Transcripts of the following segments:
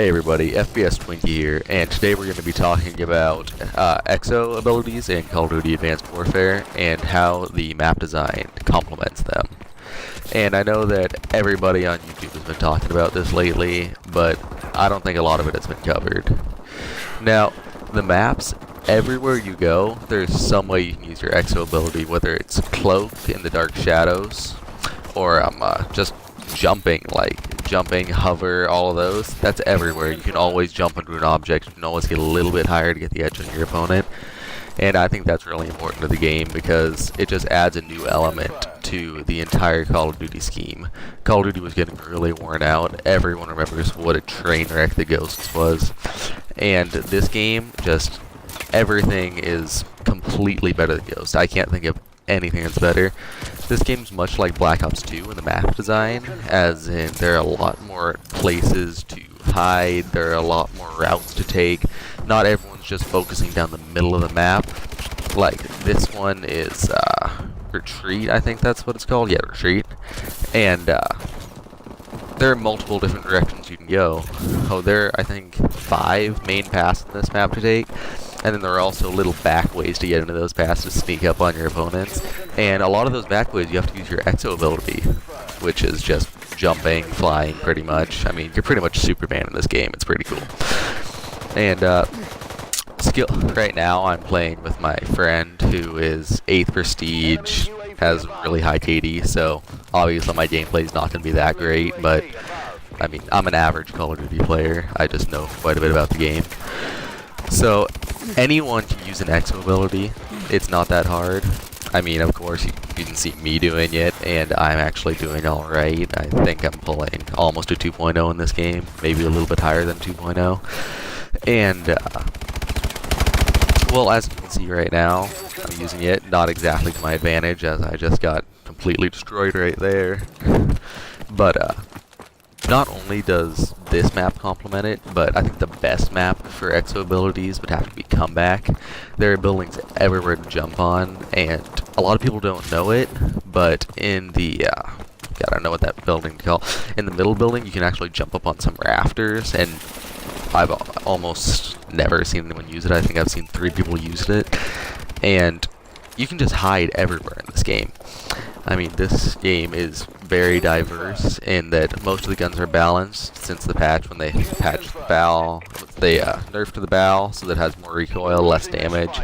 Hey everybody, FPS Twinkey here, and today we're going to be talking about EXO abilities in Call of Duty Advanced Warfare and how the map design complements them. And I know that everybody on YouTube has been talking about this lately, but I don't think a lot of it has been covered. Now, the maps, everywhere you go, there's some way you can use your EXO ability, whether it's Cloak in the Dark Shadows, or just jumping, hover, all of those. That's everywhere. You can always jump into an object. You can always get a little bit higher to get the edge on your opponent. And I think that's really important to the game because it just adds a new element to the entire Call of Duty scheme. Call of Duty was getting really worn out. Everyone remembers what a train wreck the Ghosts was. And this game, just everything is completely better than Ghost. I can't think of anything that's better. This game's much like Black Ops 2 in the map design, as in there are a lot more places to hide, there are a lot more routes to take. Not everyone's just focusing down the middle of the map. Like, this one is, Retreat, I think that's what it's called. Yeah, Retreat. And, there are multiple different directions you can go. Oh, there are, I think, 5 main paths in this map to take. And then there are also little back ways to get into those paths to sneak up on your opponents. And a lot of those back ways you have to use your EXO ability, which is just jumping, flying, pretty much. I mean, you're pretty much Superman in this game. It's pretty cool. And skill right now, I'm playing with my friend who is 8th Prestige, has really high KD, so obviously my gameplay is not going to be that great, but I mean, I'm an average Call of Duty player. I just know quite a bit about the game. So, anyone can use an EXO ability. It's not that hard. I mean, of course, you can see me doing it, and I'm actually doing alright. I think I'm pulling almost a 2.0 in this game, maybe a little bit higher than 2.0. And, well, as you can see right now, I'm using it not exactly to my advantage, as I just got completely destroyed right there. But, not only does this map complement it, but I think the best map for EXO abilities would have to be Comeback. There are buildings everywhere to jump on, and a lot of people don't know it, but in the, God, I don't know what that building is called. In the middle building, you can actually jump up on some rafters, and I've almost never seen anyone use it. I think I've seen 3 people use it, and you can just hide everywhere in this game. I mean, this game is very diverse in that most of the guns are balanced since the patch. When they patched the bow, they nerfed the bow so that it has more recoil, less damage,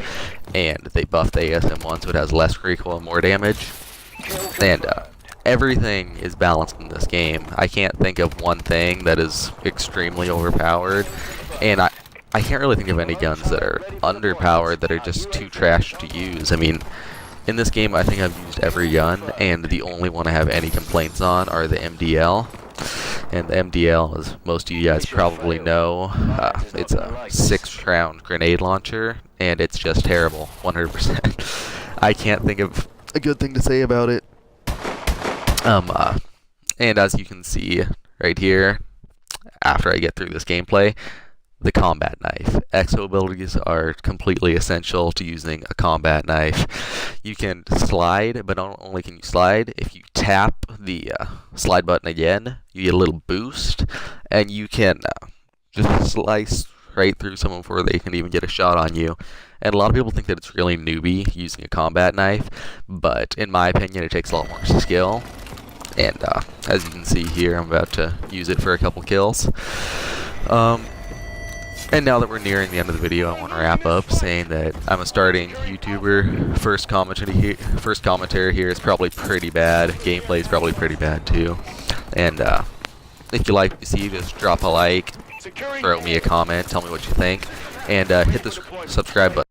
and they buffed the ASM1 so it has less recoil, more damage. And everything is balanced in this game. I can't think of one thing that is extremely overpowered, and I can't really think of any guns that are underpowered that are just too trash to use. I mean, in this game, I think I've used every gun, and the only one I have any complaints on are the MDL. And the MDL, as most of you guys probably know, it's a 6-round grenade launcher, and it's just terrible, 100%. I can't think of a good thing to say about it. And as you can see right here, after I get through this gameplay, the combat knife. EXO abilities are completely essential to using a combat knife. You can slide, but not only can you slide, if you tap the slide button again, you get a little boost, and you can just slice right through someone before they can even get a shot on you. And a lot of people think that it's really newbie using a combat knife, but in my opinion, it takes a lot more skill. And as you can see here, I'm about to use it for a couple kills. And now that we're nearing the end of the video, I want to wrap up saying that I'm a starting YouTuber. First commentary here is probably pretty bad. Gameplay is probably pretty bad too. And if you like what you see, just drop a like, throw me a comment, tell me what you think, and hit the subscribe button.